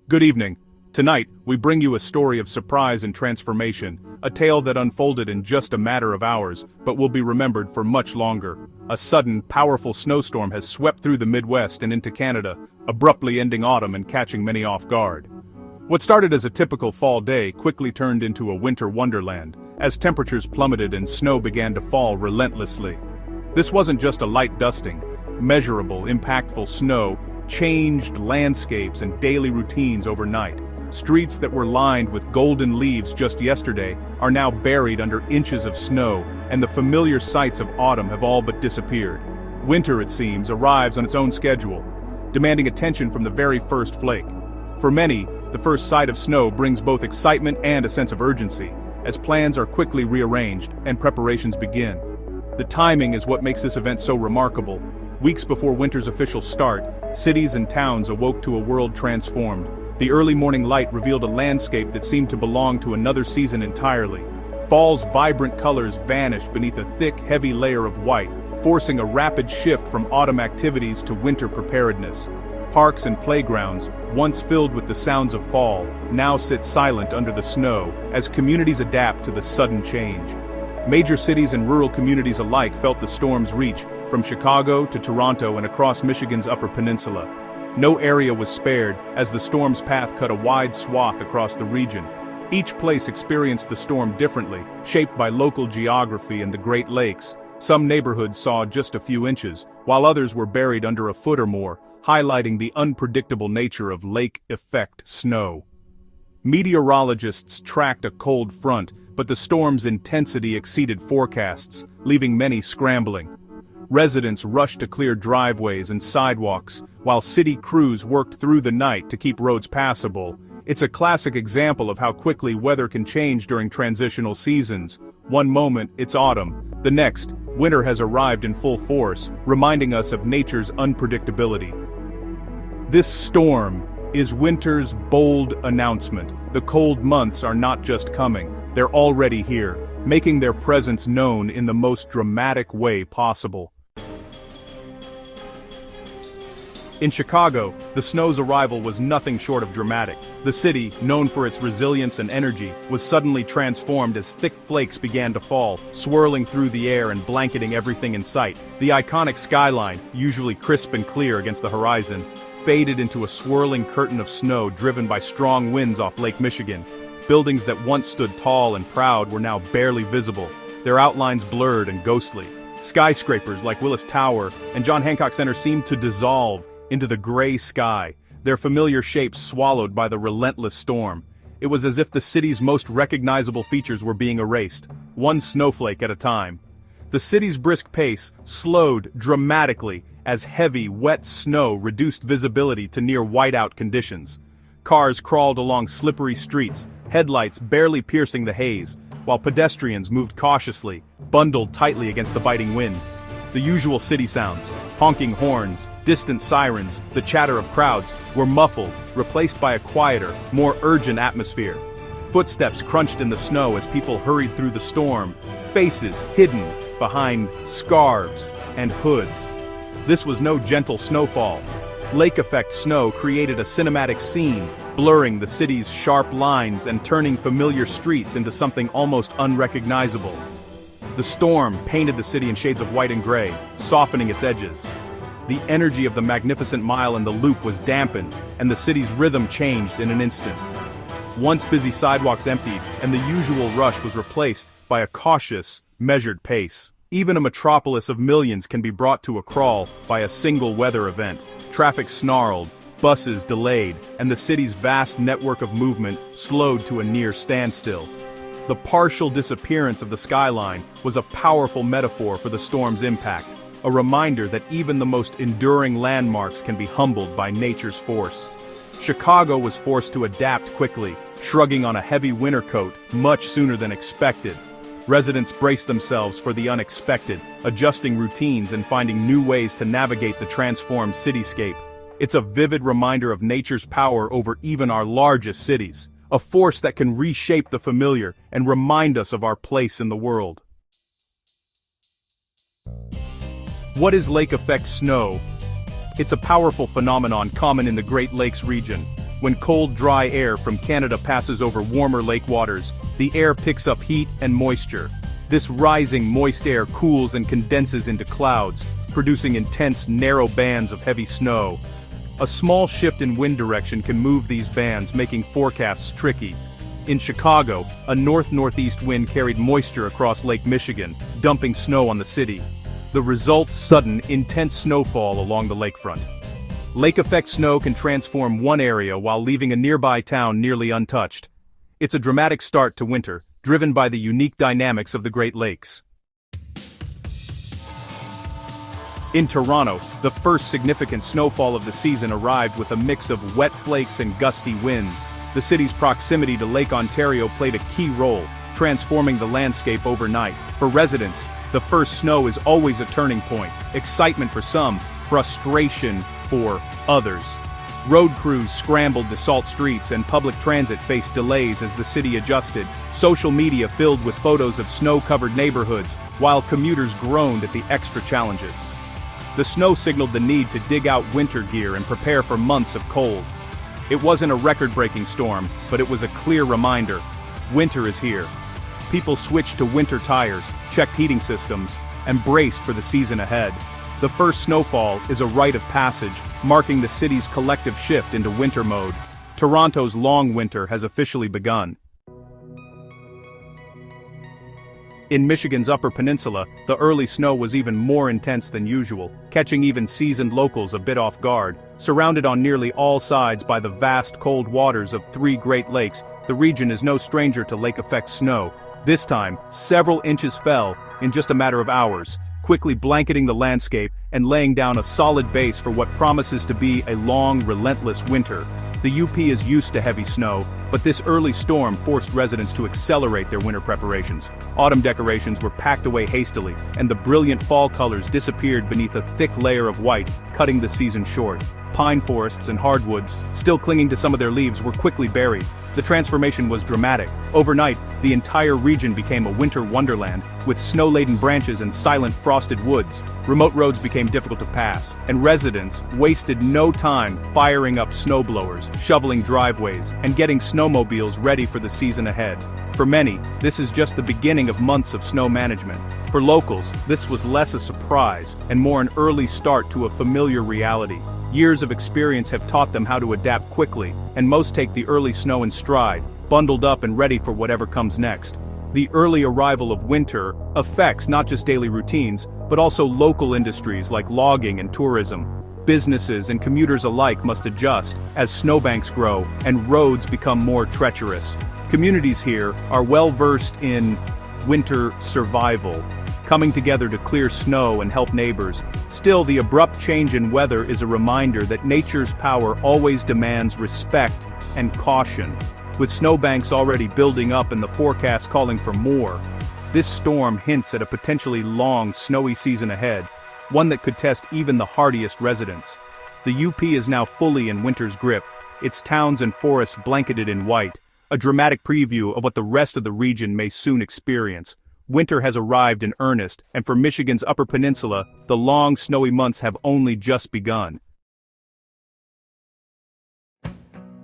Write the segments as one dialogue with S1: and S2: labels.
S1: Good evening. Tonight, we bring you a story of surprise and transformation, a tale that unfolded in just a matter of hours, but will be remembered for much longer. A sudden, powerful snowstorm has swept through the Midwest and into Canada, abruptly ending autumn and catching many off guard. What started as a typical fall day quickly turned into a winter wonderland, as temperatures plummeted and snow began to fall relentlessly. This wasn't just a light dusting. Measurable, impactful snow changed landscapes and daily routines overnight. Streets that were lined with golden leaves just yesterday are now buried under inches of snow, and the familiar sights of autumn have all but disappeared. Winter, it seems, arrives on its own schedule, demanding attention from the very first flake. For many, the first sight of snow brings both excitement and a sense of urgency, as plans are quickly rearranged and preparations begin. The timing is what makes this event so remarkable. Weeks before winter's official start, cities and towns awoke to a world transformed. The early morning light revealed a landscape that seemed to belong to another season entirely. Fall's vibrant colors vanished beneath a thick, heavy layer of white, forcing a rapid shift from autumn activities to winter preparedness. Parks and playgrounds, once filled with the sounds of fall, now sit silent under the snow as communities adapt to the sudden change. Major cities and rural communities alike felt the storm's reach, from Chicago to Toronto and across Michigan's Upper Peninsula. No area was spared, as the storm's path cut a wide swath across the region. Each place experienced the storm differently, shaped by local geography and the Great Lakes. Some neighborhoods saw just a few inches, while others were buried under a foot or more, highlighting the unpredictable nature of lake effect snow. Meteorologists tracked a cold front, but the storm's intensity exceeded forecasts, leaving many scrambling. Residents rushed to clear driveways and sidewalks, while city crews worked through the night to keep roads passable. It's a classic example of how quickly weather can change during transitional seasons. One moment, it's autumn. The next, winter has arrived in full force, reminding us of nature's unpredictability. This storm is winter's bold announcement. The cold months are not just coming, they're already here, making their presence known in the most dramatic way possible. In Chicago, the snow's arrival was nothing short of dramatic. The city, known for its resilience and energy, was suddenly transformed as thick flakes began to fall, swirling through the air and blanketing everything in sight. The iconic skyline, usually crisp and clear against the horizon, faded into a swirling curtain of snow driven by strong winds off Lake Michigan. Buildings that once stood tall and proud were now barely visible, their outlines blurred and ghostly. Skyscrapers like Willis Tower and John Hancock Center seemed to dissolve into the gray sky, their familiar shapes swallowed by the relentless storm. It was as if the city's most recognizable features were being erased, one snowflake at a time. The city's brisk pace slowed dramatically as heavy, wet snow reduced visibility to near whiteout conditions. Cars crawled along slippery streets, headlights barely piercing the haze, while pedestrians moved cautiously, bundled tightly against the biting wind. The usual city sounds, honking horns, distant sirens, the chatter of crowds, were muffled, replaced by a quieter, more urgent atmosphere. Footsteps crunched in the snow as people hurried through the storm, faces hidden behind scarves and hoods. This was no gentle snowfall. Lake effect snow created a cinematic scene, blurring the city's sharp lines and turning familiar streets into something almost unrecognizable. The storm painted the city in shades of white and gray, softening its edges. The energy of the magnificent mile in the loop was dampened, and the city's rhythm changed in an instant. Once busy sidewalks emptied, and the usual rush was replaced by a cautious, measured pace. Even a metropolis of millions can be brought to a crawl by a single weather event. Traffic snarled, buses delayed, and the city's vast network of movement slowed to a near standstill. The partial disappearance of the skyline was a powerful metaphor for the storm's impact, a reminder that even the most enduring landmarks can be humbled by nature's force. Chicago was forced to adapt quickly, shrugging on a heavy winter coat much sooner than expected. Residents braced themselves for the unexpected, adjusting routines and finding new ways to navigate the transformed cityscape. It's a vivid reminder of nature's power over even our largest cities, a force that can reshape the familiar and remind us of our place in the world. What is lake effect snow? It's a powerful phenomenon common in the Great Lakes region. When cold, dry air from Canada passes over warmer lake waters, the air picks up heat and moisture. This rising moist air cools and condenses into clouds, producing intense, narrow bands of heavy snow. A small shift in wind direction can move these bands, making forecasts tricky. In Chicago, a north-northeast wind carried moisture across Lake Michigan, dumping snow on the city. The result: sudden, intense snowfall along the lakefront. Lake effect snow can transform one area while leaving a nearby town nearly untouched. It's a dramatic start to winter, driven by the unique dynamics of the Great Lakes. In Toronto, the first significant snowfall of the season arrived with a mix of wet flakes and gusty winds. The city's proximity to Lake Ontario played a key role, transforming the landscape overnight. For residents, the first snow is always a turning point. Excitement for some, frustration for others. Road crews scrambled to salt streets and public transit faced delays as the city adjusted. Social media filled with photos of snow-covered neighborhoods, while commuters groaned at the extra challenges. The snow signaled the need to dig out winter gear and prepare for months of cold. It wasn't a record-breaking storm, but it was a clear reminder: winter is here. People switched to winter tires, checked heating systems, and braced for the season ahead. The first snowfall is a rite of passage, marking the city's collective shift into winter mode. Toronto's long winter has officially begun. In Michigan's Upper Peninsula, the early snow was even more intense than usual, catching even seasoned locals a bit off guard. Surrounded on nearly all sides by the vast cold waters of three Great Lakes, the region is no stranger to lake effect snow. This time, several inches fell in just a matter of hours, quickly blanketing the landscape and laying down a solid base for what promises to be a long, relentless winter. The UP is used to heavy snow, but this early storm forced residents to accelerate their winter preparations. Autumn decorations were packed away hastily, and the brilliant fall colors disappeared beneath a thick layer of white, cutting the season short. Pine forests and hardwoods, still clinging to some of their leaves, were quickly buried. The transformation was dramatic. Overnight, the entire region became a winter wonderland, with snow-laden branches and silent frosted woods. Remote roads became difficult to pass, and residents wasted no time firing up snowblowers, shoveling driveways, and getting snowmobiles ready for the season ahead. For many, this is just the beginning of months of snow management. For locals, this was less a surprise, and more an early start to a familiar reality. Years of experience have taught them how to adapt quickly, and most take the early snow in stride, bundled up and ready for whatever comes next. The early arrival of winter affects not just daily routines, but also local industries like logging and tourism. Businesses and commuters alike must adjust as snowbanks grow and roads become more treacherous. Communities here are well versed in winter survival, coming together to clear snow and help neighbors. Still, the abrupt change in weather is a reminder that nature's power always demands respect and caution. With snowbanks already building up and the forecast calling for more, this storm hints at a potentially long, snowy season ahead, one that could test even the hardiest residents. The UP is now fully in winter's grip, its towns and forests blanketed in white, a dramatic preview of what the rest of the region may soon experience. Winter has arrived in earnest, and for Michigan's Upper Peninsula, the long, snowy months have only just begun.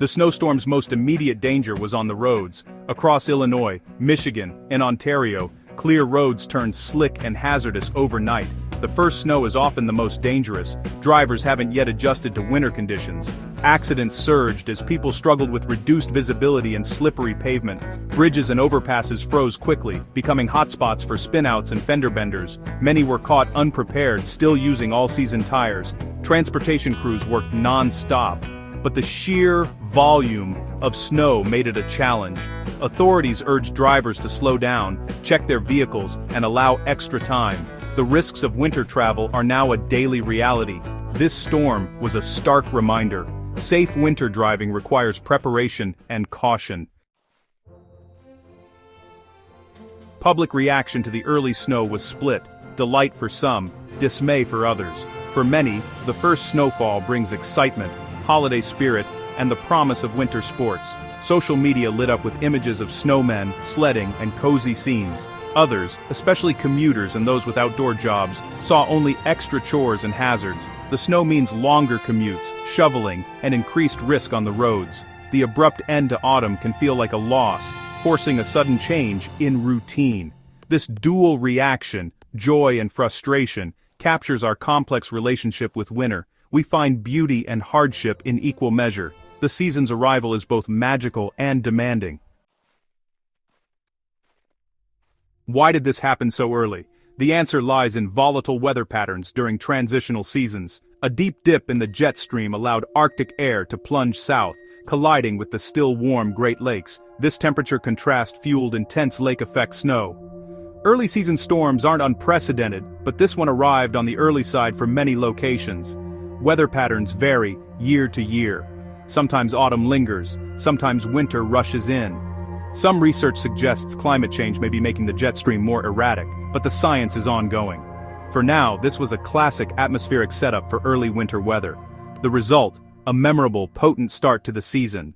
S1: The snowstorm's most immediate danger was on the roads. Across Illinois, Michigan, and Ontario, clear roads turned slick and hazardous overnight. The first snow is often the most dangerous. Drivers haven't yet adjusted to winter conditions. Accidents surged as people struggled with reduced visibility and slippery pavement. Bridges and overpasses froze quickly, becoming hotspots for spinouts and fender benders. Many were caught unprepared, still using all-season tires. Transportation crews worked non-stop, but the sheer volume of snow made it a challenge. Authorities urged drivers to slow down, check their vehicles, and allow extra time. The risks of winter travel are now a daily reality. This storm was a stark reminder. Safe winter driving requires preparation and caution. Public reaction to the early snow was split, delight for some, dismay for others. For many, the first snowfall brings excitement, holiday spirit, and the promise of winter sports. Social media lit up with images of snowmen, sledding, and cozy scenes. Others, especially commuters and those with outdoor jobs, saw only extra chores and hazards. The snow means longer commutes, shoveling, and increased risk on the roads. The abrupt end to autumn can feel like a loss, forcing a sudden change in routine. This dual reaction, joy and frustration, captures our complex relationship with winter. We find beauty and hardship in equal measure. The season's arrival is both magical and demanding. Why did this happen so early? The answer lies in volatile weather patterns during transitional seasons. A deep dip in the jet stream allowed Arctic air to plunge south, colliding with the still warm Great Lakes. This temperature contrast fueled intense lake effect snow. Early season storms aren't unprecedented, but this one arrived on the early side for many locations. Weather patterns vary year to year. Sometimes autumn lingers, sometimes winter rushes in. Some research suggests climate change may be making the jet stream more erratic, but the science is ongoing. For now, this was a classic atmospheric setup for early winter weather. The result, a memorable, potent start to the season.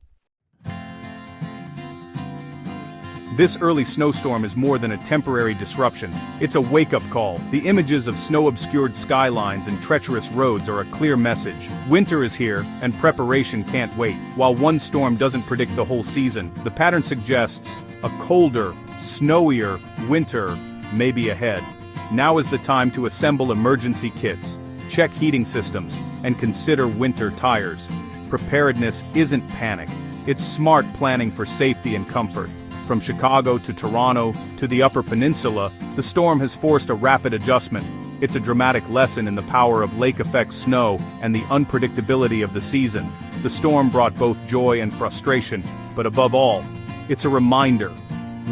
S1: This early snowstorm is more than a temporary disruption. It's a wake-up call. The images of snow-obscured skylines and treacherous roads are a clear message. Winter is here, and preparation can't wait. While one storm doesn't predict the whole season, the pattern suggests a colder, snowier winter may be ahead. Now is the time to assemble emergency kits, check heating systems, and consider winter tires. Preparedness isn't panic. It's smart planning for safety and comfort. From Chicago to Toronto to the Upper Peninsula, the storm has forced a rapid adjustment. It's a dramatic lesson in the power of lake effect snow and the unpredictability of the season. The storm brought both joy and frustration, but above all, it's a reminder.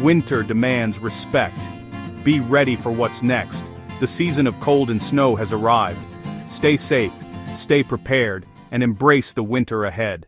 S1: Winter demands respect. Be ready for what's next. The season of cold and snow has arrived. Stay safe, stay prepared, and embrace the winter ahead.